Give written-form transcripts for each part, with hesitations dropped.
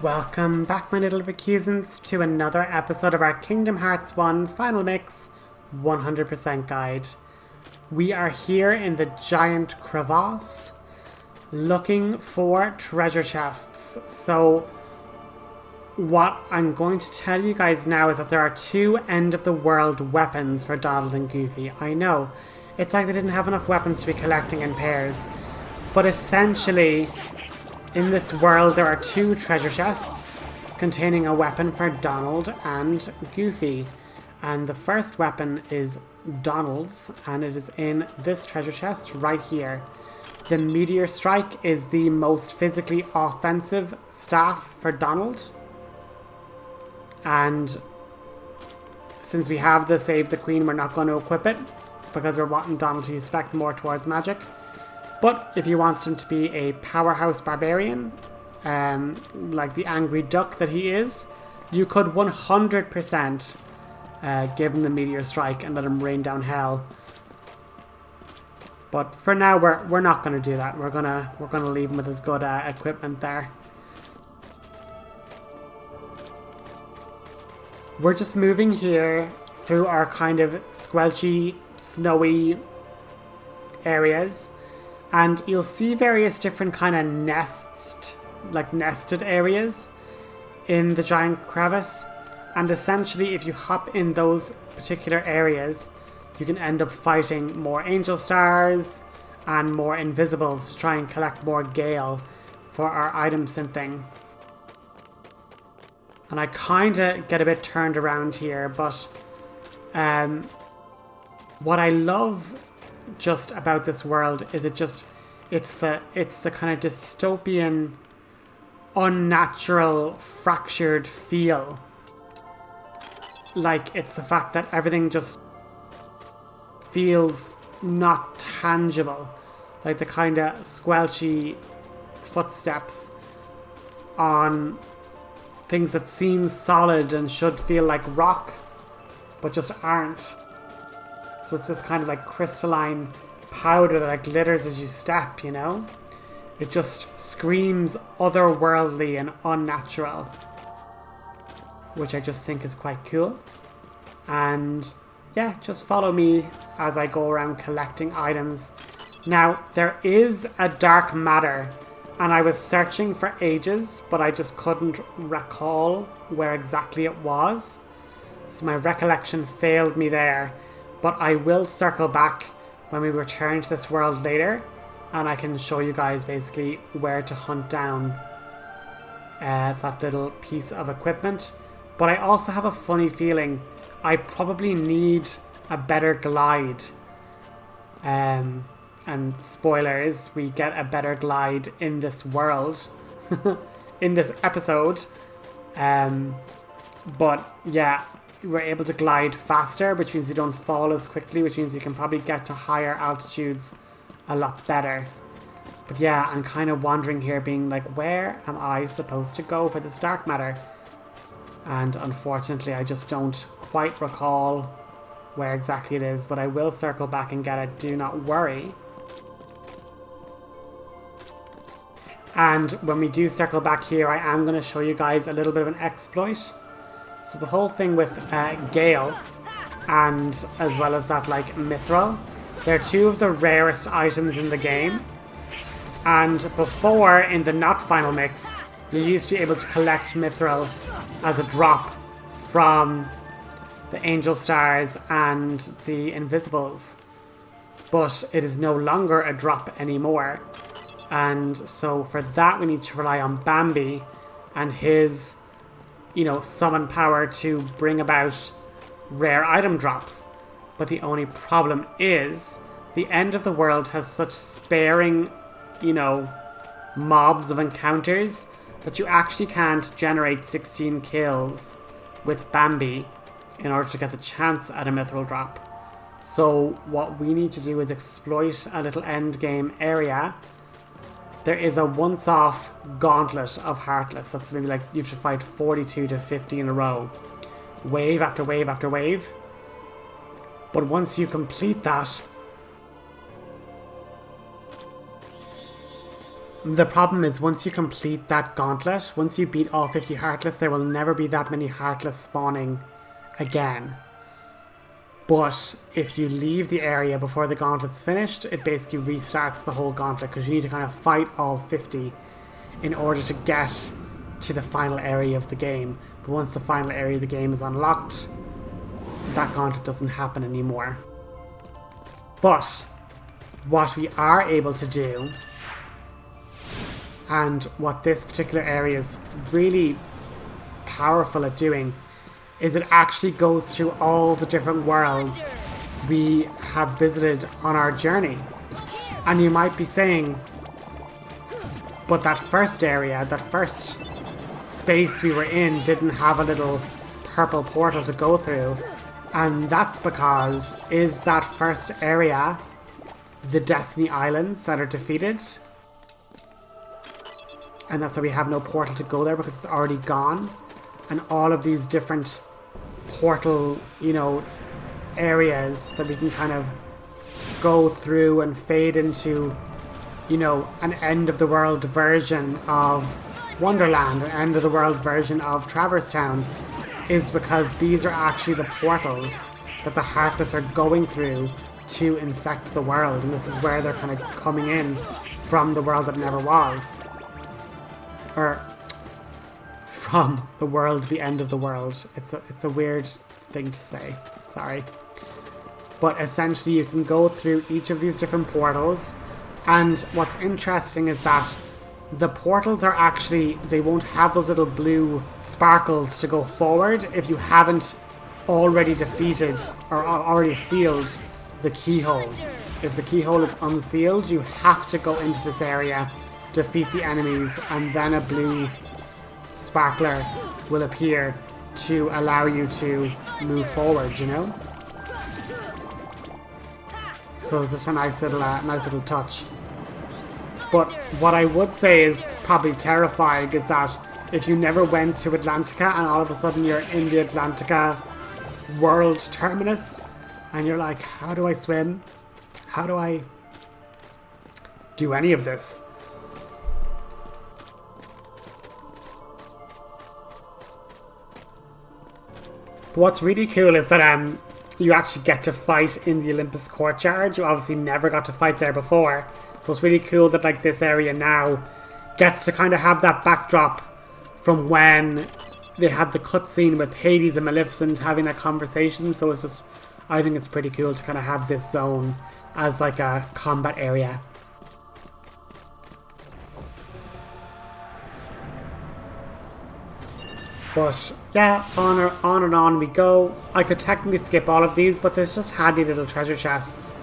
Welcome back, my little recusants, to another episode of our Kingdom Hearts 1 Final Mix 100% guide. We are here in the giant crevasse looking for treasure chests. So what I'm going to tell you guys now is that there are two end-of-the-world weapons for Donald and Goofy. I know, it's like they didn't have enough weapons to be collecting in pairs. But essentially, in this world there are two treasure chests containing a weapon for Donald and Goofy. And the first weapon is Donald's, and it is in this treasure chest right here. The Meteor Strike is the most physically offensive staff for Donald. And since we have the Save the Queen, we're not going to equip it because we're wanting Donald to respect more towards magic. But if you want him to be a powerhouse barbarian, like the angry duck that he is, you could 100% give him the Meteor Strike and let him rain down hell. But for now, we're not going to do that. We're gonna leave him with his good equipment there. We're just moving here through our kind of squelchy, snowy areas. And you'll see various different kind of nested areas in the giant crevice. And essentially, if you hop in those particular areas, you can end up fighting more angel stars and more invisibles to try and collect more gale for our item synthing. And I kind of get a bit turned around here, but what I love just about this world is it's the kind of dystopian, unnatural, fractured feel. Like, it's the fact that everything just feels not tangible. Like the kind of squelchy footsteps on things that seem solid and should feel like rock, but just aren't. So it's this kind of like crystalline powder that like glitters as you step, you know? It just screams otherworldly and unnatural, which I just think is quite cool. And yeah, just follow me as I go around collecting items. Now, there is a dark matter, and I was searching for ages, but I just couldn't recall where exactly it was. So my recollection failed me there. But I will circle back when we return to this world later, and I can show you guys basically where to hunt down that little piece of equipment. But I also have a funny feeling I probably need a better glide. And spoilers, we get a better glide in this world, in this episode. But yeah, we're able to glide faster, which means you don't fall as quickly, which means you can probably get to higher altitudes a lot better. But yeah, I'm kind of wandering here being like, where am I supposed to go for this dark matter? And unfortunately, I just don't quite recall where exactly it is, but I will circle back and get it, do not worry. And when we do circle back here, I am going to show you guys a little bit of an exploit. So the whole thing with Gale, and as well as that like Mithril, they're two of the rarest items in the game. And before, in the not final mix, you used to be able to collect Mithril as a drop from the Angel Stars and the Invisibles. But it is no longer a drop anymore. And so for that we need to rely on Bambi and his, you know, summon power to bring about rare item drops. But the only problem is the end of the world has such sparing, you know, mobs of encounters that you actually can't generate 16 kills with Bambi in order to get the chance at a mithril drop. So what we need to do is exploit a little end game area. There is a once-off gauntlet of Heartless. That's maybe like you have to fight 42 to 50 in a row. Wave after wave after wave. But once you complete that, the problem is once you complete that gauntlet, once you beat all 50 heartless, there will never be that many heartless spawning again. But if you leave the area before the gauntlet's finished, it basically restarts the whole gauntlet because you need to kind of fight all 50 in order to get to the final area of the game. But once the final area of the game is unlocked, that gauntlet doesn't happen anymore. But what we are able to do, and what this particular area is really powerful at doing, is it actually goes through all the different worlds we have visited on our journey. And you might be saying, but that first area, that first space we were in didn't have a little purple portal to go through. And that's because, is that first area the Destiny Islands that are defeated? And that's why we have no portal to go there, because it's already gone. And all of these different portal, you know, areas that we can kind of go through and fade into, you know, an end of the world version of Wonderland, an end of the world version of Traverse Town, is because these are actually the portals that the Heartless are going through to infect the world. And this is where they're kind of coming in from the world that never was. Or from the world, the end of the world. It's a weird thing to say. Sorry. But essentially you can go through each of these different portals. And what's interesting is that the portals are actually, they won't have those little blue sparkles to go forward if you haven't already defeated or already sealed the keyhole. If the keyhole is unsealed, you have to go into this area, defeat the enemies, and then a blue sparkler will appear to allow you to move forward, you know? So it's just a nice little touch. But what I would say is probably terrifying is that if you never went to Atlantica and all of a sudden you're in the Atlantica world terminus and you're like, how do I swim? How do I do any of this? But what's really cool is that you actually get to fight in the Olympus courtyard. You obviously never got to fight there before. So it's really cool that like this area now gets to kind of have that backdrop from when they had the cutscene with Hades and Maleficent having that conversation. So it's just, I think it's pretty cool to kind of have this zone as like a combat area. But yeah, on and on we go. I could technically skip all of these, but there's just handy little treasure chests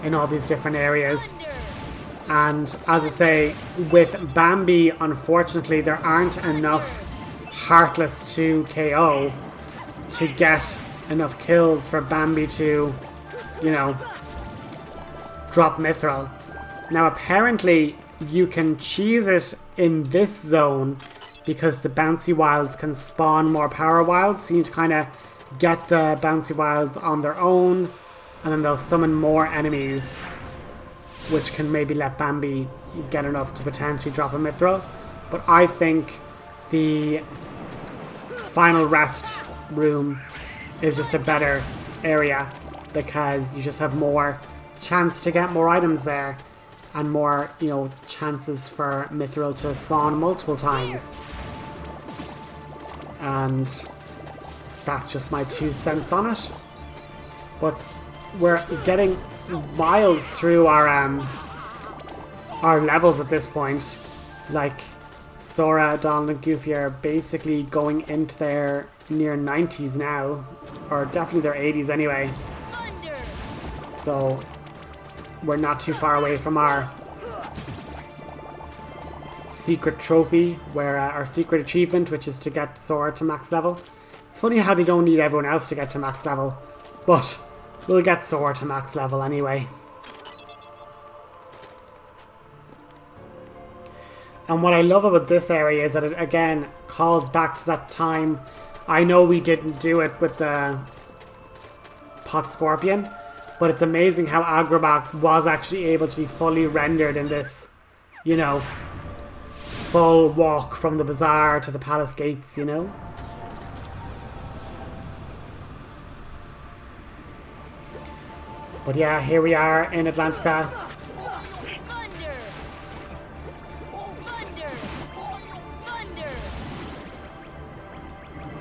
in all these different areas. And as I say, with Bambi, unfortunately, there aren't enough Heartless to KO to get enough kills for Bambi to, you know, drop Mithril. Now apparently you can cheese it in this zone because the Bouncy Wilds can spawn more Power Wilds, so you need to kind of get the Bouncy Wilds on their own, and then they'll summon more enemies, which can maybe let Bambi get enough to potentially drop a Mithril. But I think the final rest room is just a better area because you just have more chance to get more items there and more, you know, chances for Mithril to spawn multiple times. And that's just my 2 cents on it. But we're getting miles through our levels at this point. Like Sora, Donald and Goofy are basically going into their near 90s now, or definitely their 80s anyway. So we're not too far away from our secret trophy, where our secret achievement, which is to get Sora to max level. It's funny how they don't need everyone else to get to max level, but we'll get Sora to max level anyway. And what I love about this area is that it again calls back to that time. I know we didn't do it with the Pot Scorpion, but it's amazing how Agrabah was actually able to be fully rendered in this, you know, full walk from the bazaar to the palace gates, you know? But yeah, here we are in Atlantica.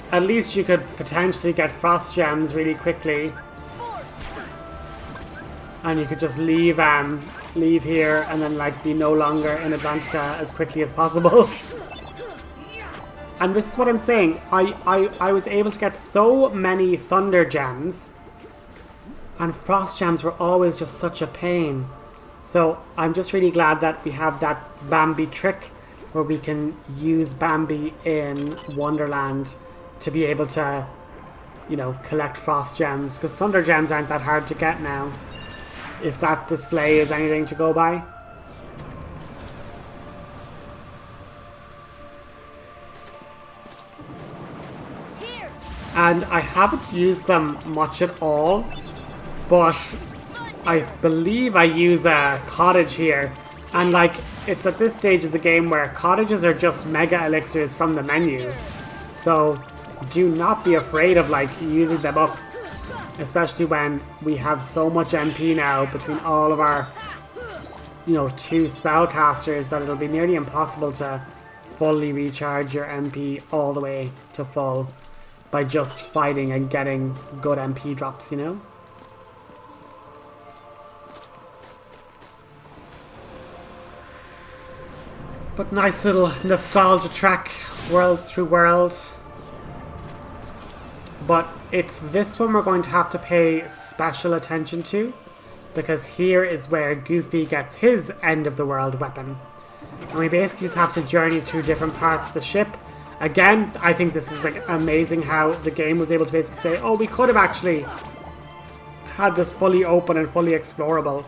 At least you could potentially get frost gems really quickly. And you could just leave here and then like be no longer in Atlantica as quickly as possible. And this is what I'm saying. I was able to get so many thunder gems, and frost gems were always just such a pain. So I'm just really glad that we have that Bambi trick where we can use Bambi in Wonderland to be able to, you know, collect frost gems, because thunder gems aren't that hard to get now, if that display is anything to go by. And I haven't used them much at all, but I believe I use a cottage here. And like, it's at this stage of the game where cottages are just mega elixirs from the menu. So do not be afraid of like using them up, especially when we have so much MP now between all of our, you know, 2 spellcasters, that it'll be nearly impossible to fully recharge your MP all the way to full by just fighting and getting good MP drops, you know? But nice little nostalgia track, world through world. But it's this one we're going to have to pay special attention to, because here is where Goofy gets his end of the world weapon. And we basically just have to journey through different parts of the ship. Again, I think this is like amazing how the game was able to basically say, oh, we could have actually had this fully open and fully explorable.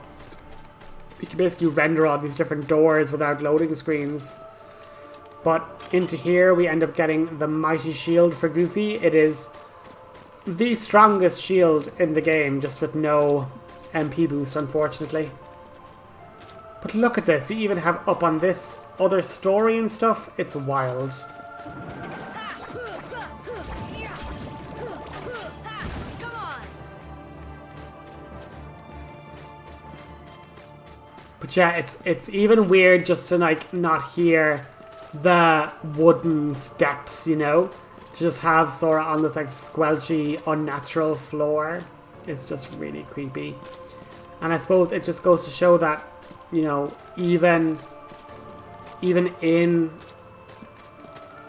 We can basically render all these different doors without loading screens. But into here we end up getting the mighty shield for Goofy. It is the strongest shield in the game, just with no MP boost, unfortunately. But look at this, we even have up on this other story and stuff. It's wild. But yeah, it's even weird just to like not hear the wooden steps, you know? To just have Sora on this like squelchy, unnatural floor is just really creepy. And I suppose it just goes to show that, you know, even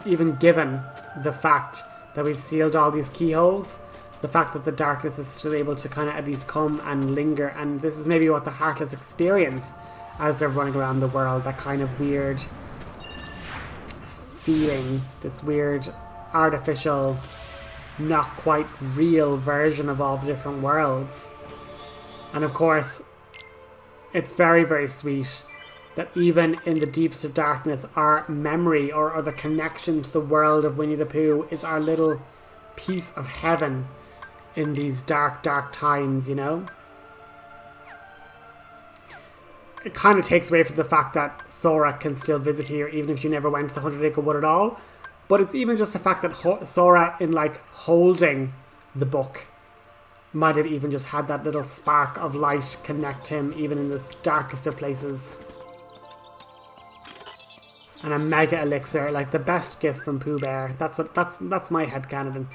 given the fact that we've sealed all these keyholes, the fact that the darkness is still able to kind of at least come and linger, and this is maybe what the Heartless experience as they're running around the world, that kind of weird feeling, this weird artificial, not quite real version of all the different worlds. And of course, it's very, very sweet that even in the deeps of darkness, our memory or the connection to the world of Winnie the Pooh is our little piece of heaven in these dark, dark times, you know? It kind of takes away from the fact that Sora can still visit here even if you never went to the 100 Acre Wood at all. But it's even just the fact that Sora, in like holding the book, might have even just had that little spark of light connect him even in the darkest of places. And a mega elixir, like the best gift from Pooh Bear. That's my headcanon.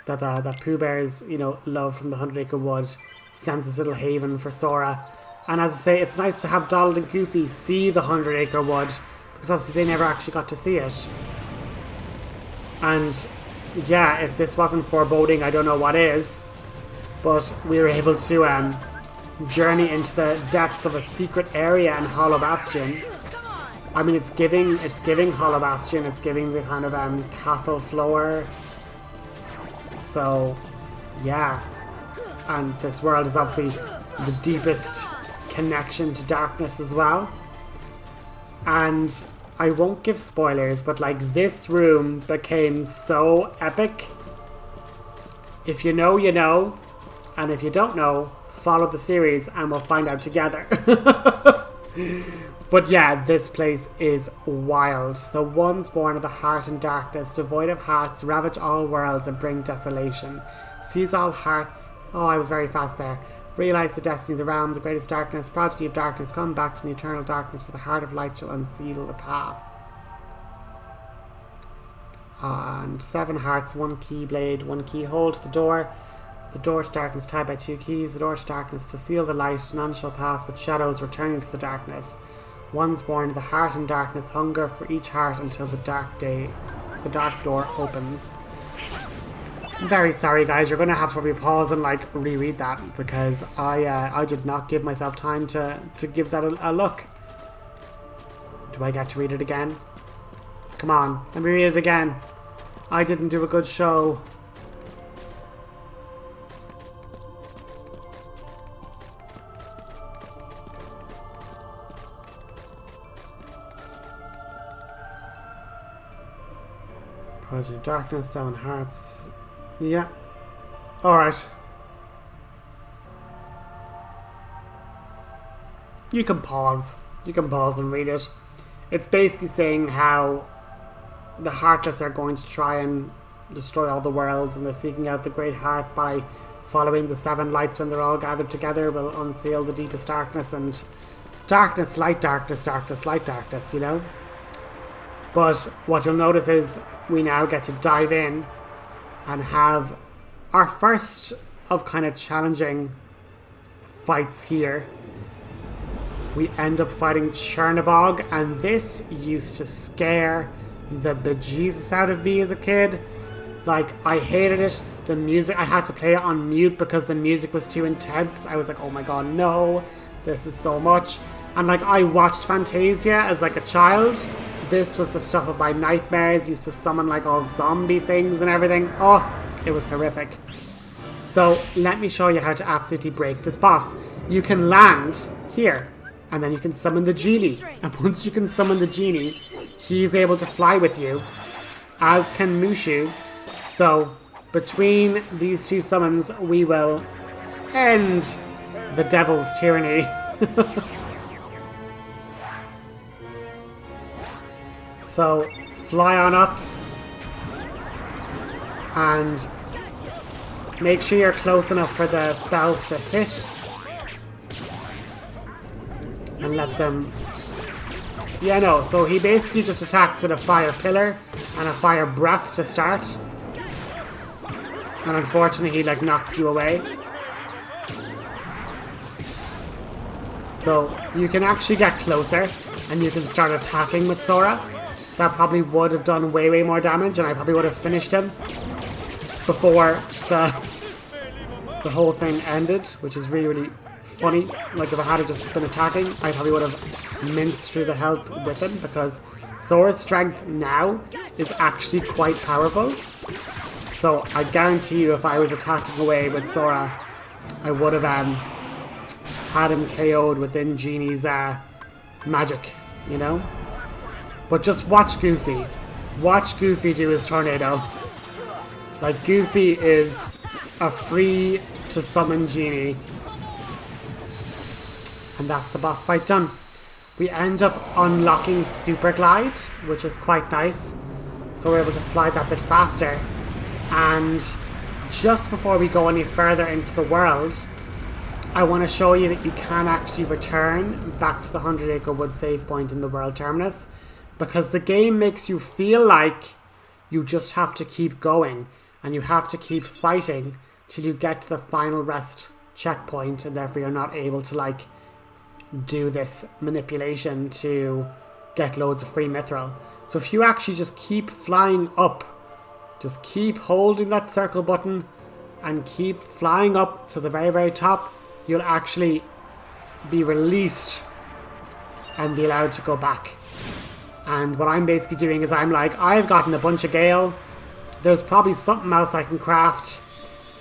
That Pooh Bear's, you know, love from the 100 Acre Wood sent this little haven for Sora. And as I say, it's nice to have Donald and Goofy see the 100 Acre Wood, because obviously they never actually got to see it. And yeah, if this wasn't foreboding, I don't know what is. But we were able to journey into the depths of a secret area in Hollow Bastion. I mean, it's giving Hollow Bastion. It's giving the kind of castle floor. So yeah, and this world is obviously the deepest connection to darkness as well. And I won't give spoilers, but like this room became so epic. If you know, you know. And if you don't know, follow the series and we'll find out together. But yeah, this place is wild. So one's born of the heart and darkness, devoid of hearts, ravage all worlds and bring desolation. Seize all hearts. Oh, I was very fast there. Realize the destiny of the realm, the greatest darkness, prodigy of darkness, come back from the eternal darkness, for the heart of light shall unseal the path. And 7 hearts, 1 keyblade, 1 keyhole to the door. The door to darkness tied by 2 keys. The door to darkness to seal the light. None shall pass but shadows returning to the darkness. One's born of the heart and darkness. Hunger for each heart until the dark door opens. I'm very sorry, guys. You're going to have to probably pause and like reread that because I did not give myself time to give that a look. Do I get to read it again? Come on, let me read it again. I didn't do a good show. Project Darkness, 7 hearts. Yeah. Alright. You can pause. You can pause and read it. It's basically saying how the Heartless are going to try and destroy all the worlds, and they're seeking out the Great Heart by following the 7 lights. When they're all gathered together, will unseal the deepest darkness, and darkness, light, darkness, darkness, light, darkness, you know? But what you'll notice is we now get to dive in and have our first of kind of challenging fights here. We end up fighting Chernabog, and this used to scare the bejesus out of me as a kid. Like, I hated it. The music, I had to play it on mute because the music was too intense. I was like, oh my god, no, this is so much. And like, I watched Fantasia as like a child. This was the stuff of my nightmares. Used to summon like all zombie things and everything. Oh, it was horrific. So let me show you how to absolutely break this boss. You can land here, and then you can summon the genie. And once you can summon the genie, he's able to fly with you, as can Mushu. So between these 2 summons, we will end the devil's tyranny. So fly on up and make sure you're close enough for the spells to hit, and let them... Yeah, no, so he basically just attacks with a fire pillar and a fire breath to start, and unfortunately he like knocks you away. So you can actually get closer and you can start attacking with Sora. That probably would have done way more damage, and I probably would have finished him before the whole thing ended, which is really funny. Like, if I had just been attacking, I probably would have minced through the health with him, because Sora's strength now is actually quite powerful. So I guarantee you, if I was attacking away with Sora, I would have had him KO'd within Genie's magic, you know? But just watch Goofy. Watch Goofy do his tornado. Like, Goofy is a free to summon genie. And that's the boss fight done. We end up unlocking Super Glide, which is quite nice. So we're able to fly that bit faster. And just before we go any further into the world, I want to show you that you can actually return back to the 100 Acre Wood save point in the World Terminus. Because the game makes you feel like you just have to keep going, and you have to keep fighting till you get to the final rest checkpoint, and therefore you're not able to like do this manipulation to get loads of free mithril. So if you actually just keep flying up, just keep holding that circle button and keep flying up to the very top, you'll actually be released and be allowed to go back. And what I'm basically doing is I'm like, I've gotten a bunch of Gale. There's probably something else I can craft.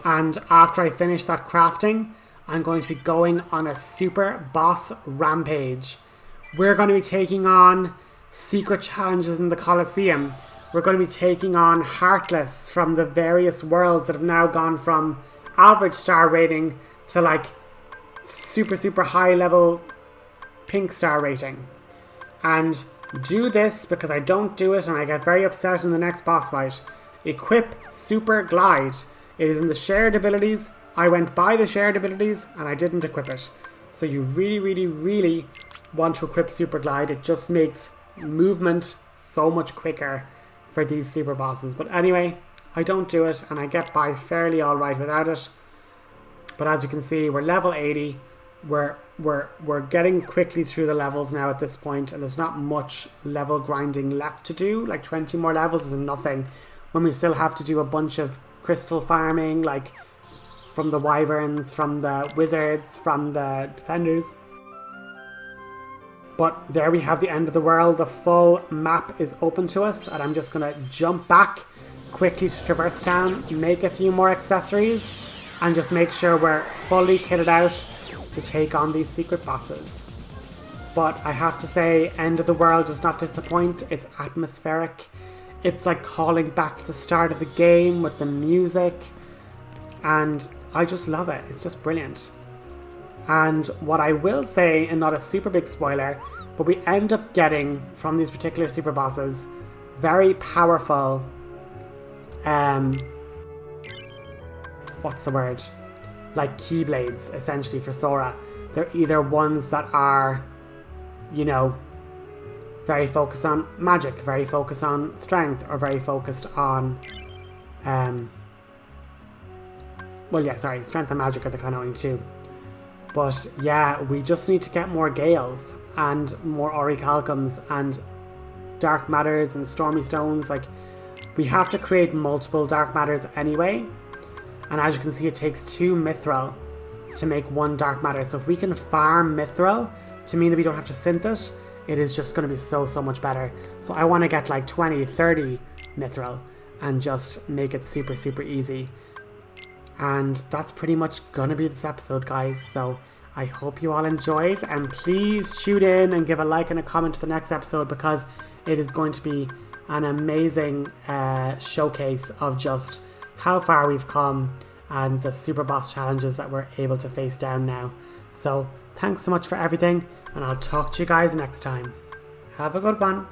And after I finish that crafting, I'm going to be going on a super boss rampage. We're going to be taking on secret challenges in the Colosseum. We're going to be taking on Heartless from the various worlds that have now gone from average star rating to like super high level pink star rating. And do this because I don't do it and I get very upset in the next boss fight. Equip Super Glide. It is in the shared abilities. I went by the shared abilities and I didn't equip it. So you really, really, really want to equip Super Glide. It just makes movement so much quicker for these super bosses. But anyway, I don't do it and I get by fairly alright without it. But as you can see, we're level 80. We're getting quickly through the levels now at this point, and there's not much level grinding left to do. Like 20 more levels is nothing when we still have to do a bunch of crystal farming, like from the wyverns, from the wizards, from the defenders. But there we have the end of the world. The full map is open to us, and I'm just gonna jump back quickly to Traverse Town, make a few more accessories, and just make sure we're fully kitted out to take on these secret bosses. But I have to say, End of the World does not disappoint. It's atmospheric. It's like calling back to the start of the game with the music, and I just love it. It's just brilliant. And what I will say, and not a super big spoiler, but we end up getting from these particular super bosses very powerful what's the word? Like keyblades, essentially, for Sora. They're either ones that are, you know, very focused on magic, very focused on strength, or very focused on, strength and magic are the kind of only two. But yeah, we just need to get more Gales and more Orichalcums and Dark Matters and Stormy Stones. Like, we have to create multiple Dark Matters anyway. And as you can see, it takes 2 Mithril to make 1 Dark Matter. So if we can farm Mithril to mean that we don't have to synth it, it is just going to be so much better. So I want to get like 20, 30 Mithril and just make it super easy. And that's pretty much going to be this episode, guys. So I hope you all enjoyed. And please tune in and give a like and a comment to the next episode, because it is going to be an amazing showcase of just how far we've come and the super boss challenges that we're able to face down now. So thanks so much for everything, and I'll talk to you guys next time. Have a good one.